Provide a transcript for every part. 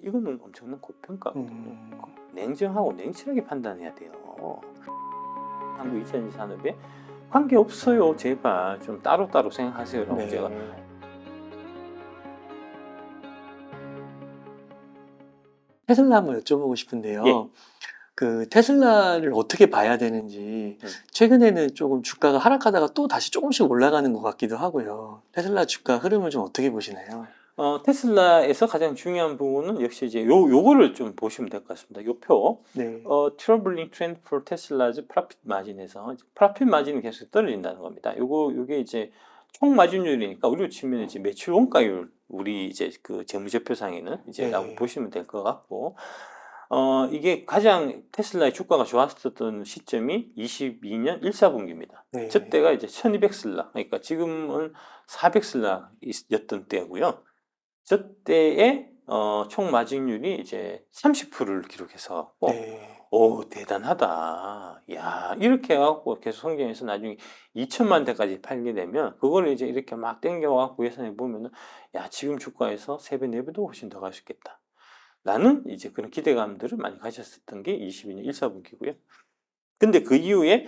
이거는 엄청난 고평가거든요. 음. 냉정하고 냉철하게 판단해야 돼요. 한국 2차전지 산업에 관계 없어요. 제발 좀 따로따로 생각하세요라고 네. 제가. 테슬라 한번 여쭤보고 싶은데요. 예. 그 테슬라를 어떻게 봐야 되는지 최근에는 조금 주가가 하락하다가 또 다시 조금씩 올라가는 것 같기도 하고요. 테슬라 주가 흐름을 좀 어떻게 보시나요? 테슬라에서 가장 중요한 부분은 역시 이제 요거를 좀 보시면 될 것 같습니다. 요 표. 네. Troubling trend for Tesla's profit margin에서 프로핏 마진이 계속 떨어진다는 겁니다. 요게 이제 총 마진율이니까 우리로 치면 이제 매출 원가율, 우리 이제 그 재무제표상에는 이제 네. 라고 보시면 될 것 같고, 이게 가장 테슬라의 주가가 좋았었던 시점이 22년 1사분기입니다. 네. 저 때가 이제 1200슬라, 그러니까 지금은 400슬라였던 때고요. 저 때의 총 마진율이 이제 30%를 기록해서 네. 오, 대단하다. 야, 이렇게 해갖고 계속 성장해서 나중에 2천만 대까지 팔게 되면 그걸 이제 이렇게 막 땡겨갖고 예산해 보면은 야, 지금 주가에서 3배, 4배도 훨씬 더 갈 수 있겠다. 라는 이제 그런 기대감들을 많이 가졌었던 게 22년 1사분기고요. 근데 그 이후에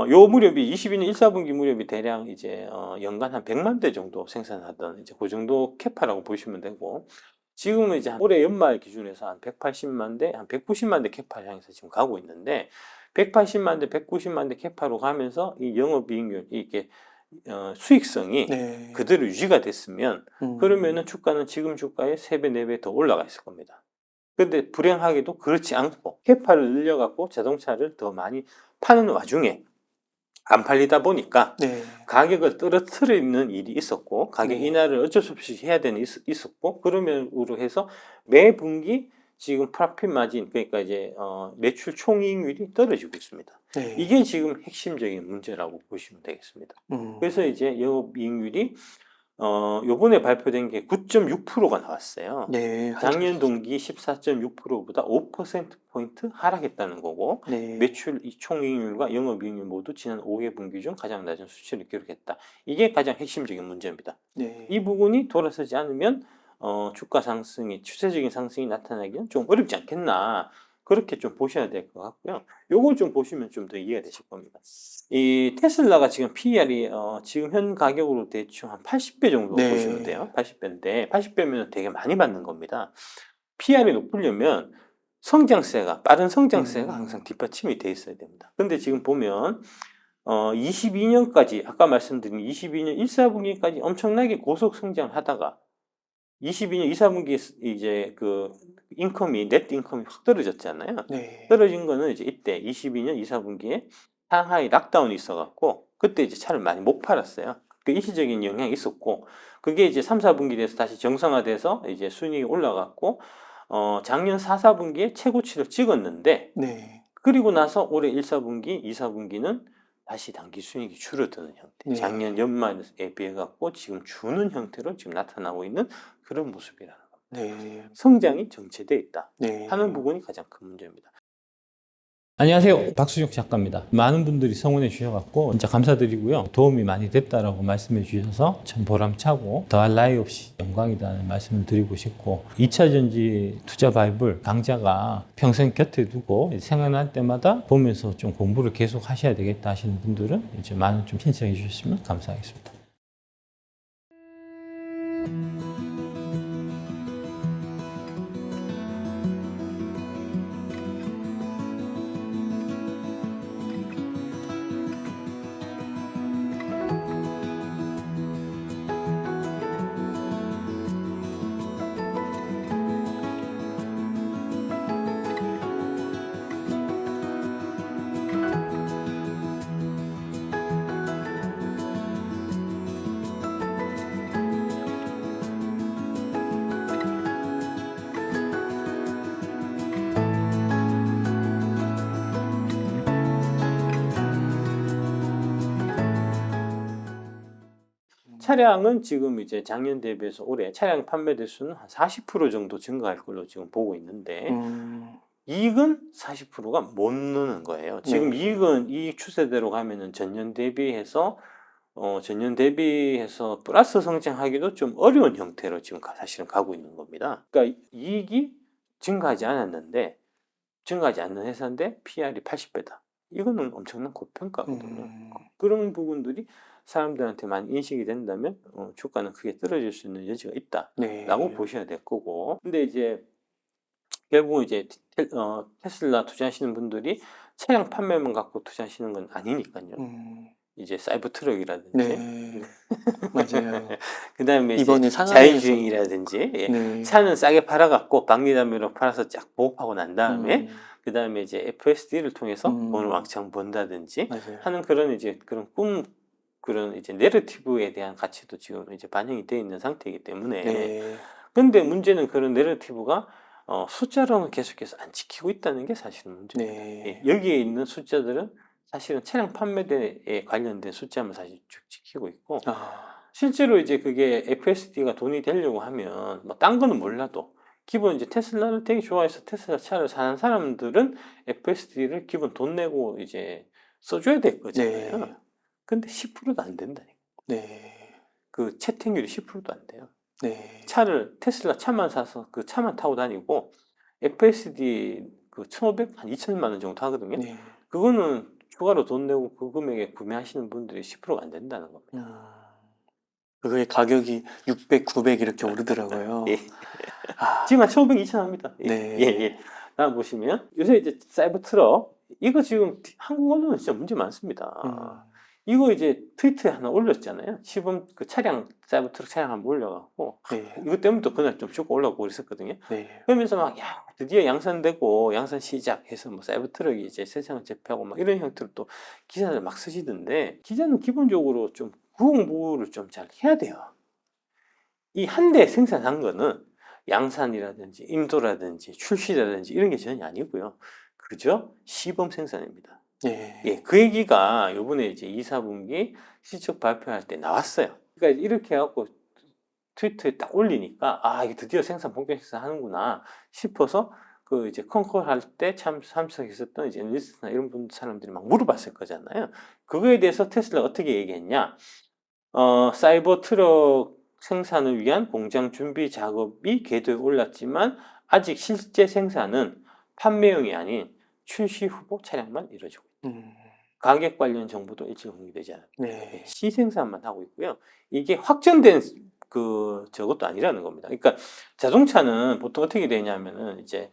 요 무렵이 22년 1사분기 무렵이 대략 이제 연간 한 100만 대 정도 생산하던 이제 그 정도 캐파라고 보시면 되고, 지금은 이제 올해 연말 기준에서 한 180만 대, 한 190만 대 캐파를 향해서 지금 가고 있는데, 180만 대, 190만 대 캐파로 가면서 이 영업이익률, 이게 수익성이 네. 그대로 유지가 됐으면 그러면은 주가는 지금 주가의 3배, 4배 더 올라가 있을 겁니다. 근데 불행하게도 그렇지 않고 캐파를 늘려갖고 자동차를 더 많이 파는 와중에 안 팔리다 보니까 네. 가격을 떨어뜨리는 일이 있었고, 가격 네. 인하를 어쩔 수 없이 해야 되는 있었고, 그러면으로 해서 매 분기 지금 프로핏 마진, 그러니까 이제 매출 총이익률이 떨어지고 있습니다. 네. 이게 지금 핵심적인 문제라고 보시면 되겠습니다. 그래서 이제 영업이익률이 요번에 발표된 게 9.6%가 나왔어요. 네. 작년 동기 14.6%보다 5%포인트 하락했다는 거고, 네. 매출 총이익률과 영업이익률 모두 지난 5개 분기 중 가장 낮은 수치를 기록했다. 이게 가장 핵심적인 문제입니다. 네. 이 부분이 돌아서지 않으면 주가 상승이, 추세적인 상승이 나타나기는 좀 어렵지 않겠나, 그렇게 좀 보셔야 될 것 같고요. 요걸 좀 보시면 좀 더 이해가 되실 겁니다. 이 테슬라가 지금 PER이 지금 현 가격으로 대충 한 80배 정도 네. 보시면 돼요. 80배인데 80배면 되게 많이 받는 겁니다. PER이 높으려면 빠른 성장세가 항상 뒷받침이 돼 있어야 됩니다. 근데 지금 보면 22년까지, 아까 말씀드린 22년 1사분기까지 엄청나게 고속 성장을 하다가 22년 2사분기에 이제 그 넷 인컴이 확 떨어졌잖아요. 네. 떨어진 거는 이제 이때 22년 2사분기에 상하이 락다운이 있어갖고 그때 이제 차를 많이 못 팔았어요. 그 일시적인 영향이 있었고, 그게 이제 3, 4분기 돼서 다시 정상화돼서 이제 순이익이 올라갔고, 작년 4, 4분기에 최고치를 찍었는데, 네. 그리고 나서 올해 1, 4분기, 2, 4분기는 다시 단기 수익이 줄어드는 형태. 네. 작년 연말에 비해 갖고 지금 주는 형태로 지금 나타나고 있는 그런 모습이라는 겁니다. 네. 성장이 정체되어 있다 네. 하는 부분이 가장 큰 문제입니다. 안녕하세요, 박수juk 작가입니다. 많은 분들이 성원해 주셔서 진짜 감사드리고요. 도움이 많이 됐다라고 말씀해 주셔서 참 보람차고 더할 나위 없이 영광이라는 말씀을 드리고 싶고, 2차전지 투자 바이블 강좌가 평생 곁에 두고 생각날 때마다 보면서 좀 공부를 계속 하셔야 되겠다 하시는 분들은 이제 많은 좀 신청해 주셨으면 감사하겠습니다. 차량은 지금 이제 작년 대비해서 올해 차량 판매 대수는 한 40% 정도 증가할 걸로 지금 보고 있는데, 이익은 40%가 못 느는 거예요. 지금 네. 이익은 이 추세대로 가면은 전년 대비해서 플러스 성장하기도 좀 어려운 형태로 지금 사실은 가고 있는 겁니다. 그러니까 이익이 증가하지 않았는데 증가하지 않는 회사인데 PR이 80배다. 이거는 엄청난 고평가거든요. 그런 부분들이 사람들한테 많이 인식이 된다면 주가는 크게 떨어질 수 있는 여지가 있다라고 네. 보셔야 될 거고. 근데 이제 결국은 이제 테슬라 투자하시는 분들이 차량 판매만 갖고 투자하시는 건 아니니까요. 이제 사이버 트럭이라든지, 네. 맞아요. 그다음에 이제 이번에 상하이에서 자율주행이라든지, 예. 네. 차는 싸게 팔아갖고 박리담회로 팔아서 쫙 보급하고 난 다음에 그다음에 이제 FSD를 통해서 돈을 왕창 번다든지 맞아요. 하는 그런 이제 그런 그런 이제 내러티브에 대한 가치도 지금 이제 반영이 되어 있는 상태이기 때문에. 네. 근데 문제는 그런 내러티브가 숫자로는 계속해서 안 지키고 있다는 게 사실은 문제입니다. 네. 예, 여기에 있는 숫자들은 사실은 차량 판매대에 관련된 숫자만 사실 쭉 지키고 있고, 실제로 이제 그게 FSD가 돈이 되려고 하면 뭐 딴 거는 몰라도 기본 이제 테슬라를 되게 좋아해서 테슬라 차를 사는 사람들은 FSD를 기본 돈 내고 이제 써줘야 될 거잖아요. 네. 근데 10%도 안 된다니까. 네. 그 채택률이 10%도 안 돼요. 네. 차를 테슬라 차만 사서 그 차만 타고 다니고 FSD 그 1,500, 한 2천만 원 정도 하거든요. 네. 그거는 추가로 돈 내고 그 금액에 구매하시는 분들이 10%가 안 된다는 겁니다. 그게 가격이 600, 900 이렇게 오르더라고요. 예. 지금 한 1,500, 2천 합니다. 예. 네. 예, 예. 다음 보시면 요새 이제 사이버 트럭 이거 지금 한국 언론은 진짜 문제 많습니다. 이거 이제 트위터에 하나 올렸잖아요. 시범 그 차량 사이버 트럭 차량 한번 올려갖고 네. 이것 때문에 또 그날 좀 쭉 올라오고 그랬었거든요. 네. 그러면서 막 야 드디어 양산되고 양산 시작해서 뭐 사이버 트럭이 이제 세상을 제패하고 막 이런 형태로 또 기사를 막 쓰시던데 기자는 기본적으로 좀 구홍보를 좀 잘 해야 돼요. 이 한 대 생산한 거는 양산이라든지 인도라든지 출시라든지 이런 게 전혀 아니고요. 그죠? 시범 생산입니다. 네. 예, 그 얘기가 요번에 이제 2, 4분기 실적 발표할 때 나왔어요. 그러니까 이렇게 해갖고 트위터에 딱 올리니까 아 이게 드디어 생산 본격 생산하는구나 싶어서 그 이제 컨콜 할 때 참석했었던 이제 애널리스트나 이런 사람들이 막 물어봤을 거잖아요. 그거에 대해서 테슬라가 어떻게 얘기했냐? 사이버 트럭 생산을 위한 공장 준비 작업이 궤도에 올랐지만 아직 실제 생산은 판매용이 아닌 출시 후보 차량만 이루어지고 있다. 가격 관련 정보도 일체 공개되지 않았다. 네. 시생산만 하고 있고요. 이게 확정된 저것도 아니라는 겁니다. 그러니까 자동차는 보통 어떻게 되냐면은 이제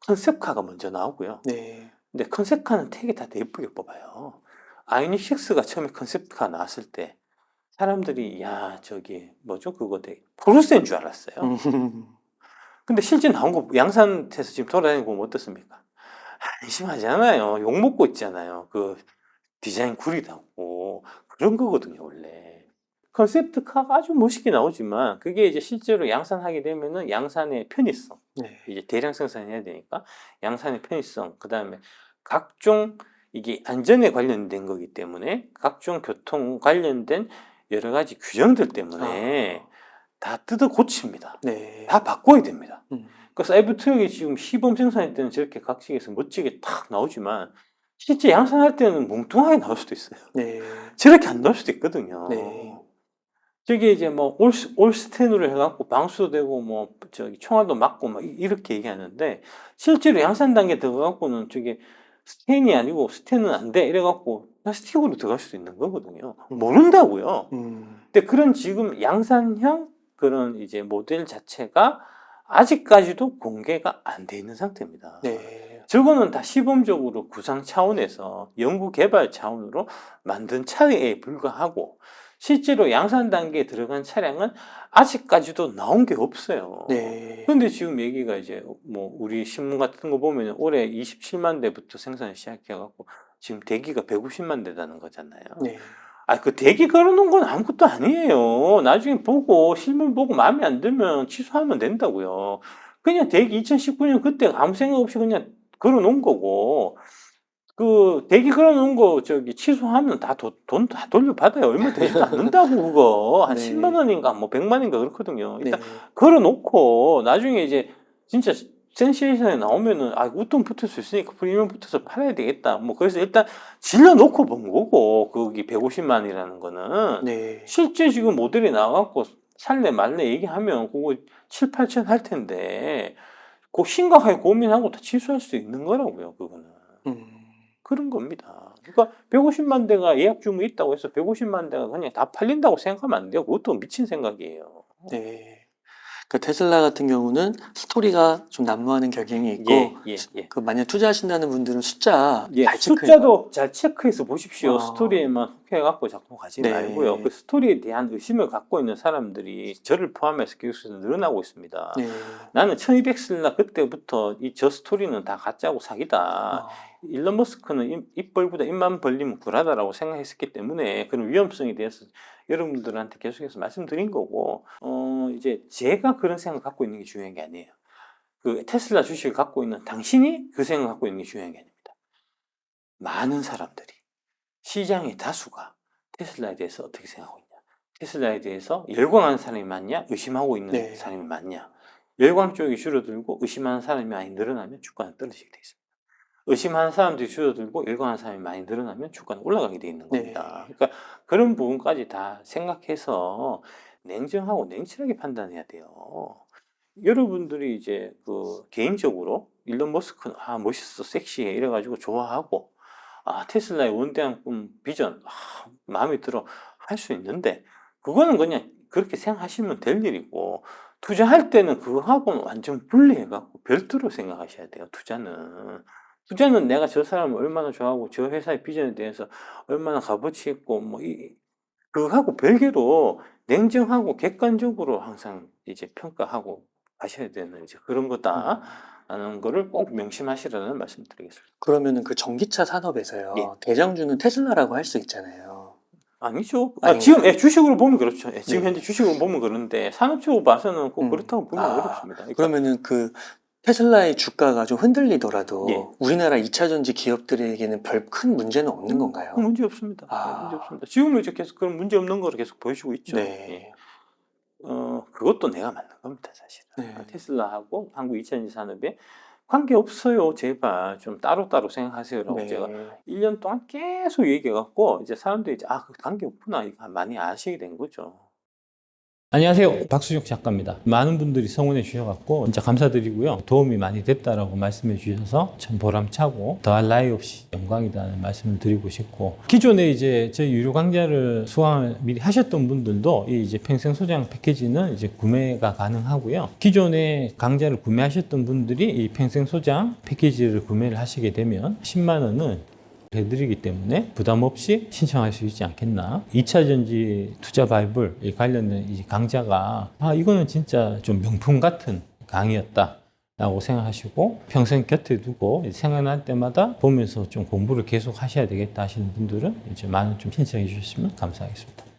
컨셉카가 먼저 나오고요. 네. 근데 컨셉카는 되게 다 예쁘게 뽑아요. 아이닉 6가 처음에 컨셉카 나왔을 때 사람들이 야 저기 뭐죠 그거 되게 포르쉐인 줄 알았어요. 근데 실제 나온 거 양산돼서 지금 돌아다니고 보면 어떻습니까? 안심하잖아요. 욕 먹고 있잖아요. 그 디자인 구리다고 그런 거거든요 원래. 컨셉트카가 아주 멋있게 나오지만 그게 이제 실제로 양산하게 되면은 양산의 편의성, 네. 이제 대량 생산해야 되니까 양산의 편의성, 그 다음에 각종 이게 안전에 관련된 거기 때문에 각종 교통 관련된 여러 가지 규정들 때문에 다 뜯어 고칩니다. 네. 다 바꿔야 됩니다. 그 사이버 트럭이 지금 시범 생산할 때는 저렇게 각식에서 멋지게 탁 나오지만 실제 양산할 때는 뭉뚱하게 나올 수도 있어요. 네. 저렇게 안 나올 수도 있거든요. 네. 저게 이제 뭐 올스텐으로 해갖고 방수도 되고 뭐 저기 총알도 맞고 막 이렇게 얘기하는데 실제로 양산 단계 들어가갖고는 저게 스텐이 아니고 스텐은 안 돼 이래갖고 플라스틱으로 들어갈 수도 있는 거거든요. 모른다고요. 근데 그런 지금 양산형 그런 이제 모델 자체가 아직까지도 공개가 안 돼 있는 상태입니다. 네. 저거는 다 시범적으로 구상 차원에서 연구 개발 차원으로 만든 차에 불과하고 실제로 양산 단계에 들어간 차량은 아직까지도 나온 게 없어요. 네. 그런데 지금 얘기가 이제 뭐 우리 신문 같은 거 보면 올해 27만 대부터 생산을 시작해갖고 지금 대기가 150만 대라는 거잖아요. 네. 그 대기 걸어놓은 건 아무것도 아니에요. 나중에 보고 실물 보고 마음에 안 들면 취소하면 된다고요. 그냥 대기 2019년 그때 아무 생각 없이 그냥 걸어놓은 거고 그 대기 걸어놓은 거 저기 취소하면 다 돈 다 돌려받아요. 얼마 되지도 않는다고 그거 한 네. 10만 원인가 뭐 100만 원인가 그렇거든요. 일단 네. 걸어놓고 나중에 이제 진짜 센세이션에 나오면은 웃돈 붙을 수 있으니까 프리미엄 붙어서 팔아야 되겠다. 뭐 그래서 일단 질러놓고 본 거고 거기 150만이라는 거는 네. 실제 지금 모델이 나와갖고 살래 말래 얘기하면 그거 7, 8천 할 텐데 그 심각하게 고민하고 다 취소할 수 있는 거라고요, 그거는. 그런 겁니다. 그러니까 150만 대가 예약 주문이 있다고 해서 150만 대가 그냥 다 팔린다고 생각하면 안 돼요. 그것도 미친 생각이에요. 네. 그러니까 테슬라 같은 경우는 스토리가 좀 난무하는 경향이 있고, 그 만약 투자하신다는 분들은 숫자 잘 체크해서. 숫자도 잘 체크해서 보십시오. 어. 스토리에만 혹해갖고 자꾸 가지 네. 말고요. 그 스토리에 대한 의심을 갖고 있는 사람들이 저를 포함해서 계속해서 늘어나고 있습니다. 네. 나는 1200슬라 그때부터 저 스토리는 다 가짜고 사기다. 일론 머스크는 입 벌리면 굴하다라고 생각했기 때문에 그런 위험성에 대해서 여러분들한테 계속해서 말씀드린 거고, 이제 제가 그런 생각 갖고 있는 게 중요한 게 아니에요. 그 테슬라 주식을 갖고 있는 당신이 그 생각 갖고 있는 게 중요한 게 아닙니다. 많은 사람들이, 시장의 다수가 테슬라에 대해서 어떻게 생각하고 있냐, 테슬라에 대해서 열광하는 사람이 많냐, 의심하고 있는 네. 사람이 많냐. 열광 쪽이 줄어들고 의심하는 사람이 많이 늘어나면 주가는 떨어지게 돼 있습니다. 의심하는 사람들이 줄어들고 열광하는 사람이 많이 늘어나면 주가는 올라가게 돼 있는 겁니다. 네. 그러니까 그런 부분까지 다 생각해서 냉정하고 냉철하게 판단해야 돼요. 여러분들이 이제 그 개인적으로 일론 머스크는 멋있어, 섹시해 이래가지고 좋아하고, 테슬라의 원대한 꿈, 비전 마음에 들어 할 수 있는데, 그거는 그냥 그렇게 생각하시면 될 일이고, 투자할 때는 그거하고는 완전 분리해갖고 별도로 생각하셔야 돼요. 투자는 내가 저 사람을 얼마나 좋아하고 저 회사의 비전에 대해서 얼마나 값어치 있고 그거하고 별개로 냉정하고 객관적으로 항상 이제 평가하고 하셔야 되는 이제 그런 거다라는 거를 꼭 명심하시라는 말씀드리겠습니다. 그러면은 그 전기차 산업에서요, 예. 대장주는 테슬라라고 할 수 있잖아요. 아니죠. 아닌가요? 지금 주식으로 보면 그렇죠. 지금 네. 현재 주식으로 보면 그런데 산업적으로 봐서는 꼭 그렇다고 보면 어렵습니다. 그러니까 그러면은 그 테슬라의 주가가 좀 흔들리더라도 예. 우리나라 2차전지 기업들에게는 별 큰 문제는 없는 건가요? 문제 없습니다. 문제 없습니다. 지금은 이제 계속 그런 문제 없는 거를 계속 보여주고 있죠. 네. 그것도 내가 맞는 겁니다, 사실은. 네. 테슬라하고 한국 2차전지 산업에 관계 없어요. 제발 좀 따로따로 생각하세요라고 네. 제가 1년 동안 계속 얘기해갖고 이제 사람들이 이제 그 관계 없구나 이거 많이 아시게 된 거죠. 안녕하세요, 박수juk 작가입니다. 많은 분들이 성원해 주셔갖고 진짜 감사드리고요. 도움이 많이 됐다라고 말씀해 주셔서 참 보람차고 더할 나위 없이 영광이다는 말씀을 드리고 싶고, 기존에 이제 저희 유료 강좌를 수강을 미리 하셨던 분들도 이 이제 평생 소장 패키지는 이제 구매가 가능하고요. 기존에 강좌를 구매하셨던 분들이 이 평생 소장 패키지를 구매를 하시게 되면 10만 원은 해드리기 때문에 부담 없이 신청할 수 있지 않겠나. 2차전지 투자 바이블 관련된 이 강좌가 이거는 진짜 좀 명품 같은 강의였다 라고 생각하시고 평생 곁에 두고 생각날 때마다 보면서 좀 공부를 계속 하셔야 되겠다 하시는 분들은 이제 많은 좀 신청해 주셨으면 감사하겠습니다.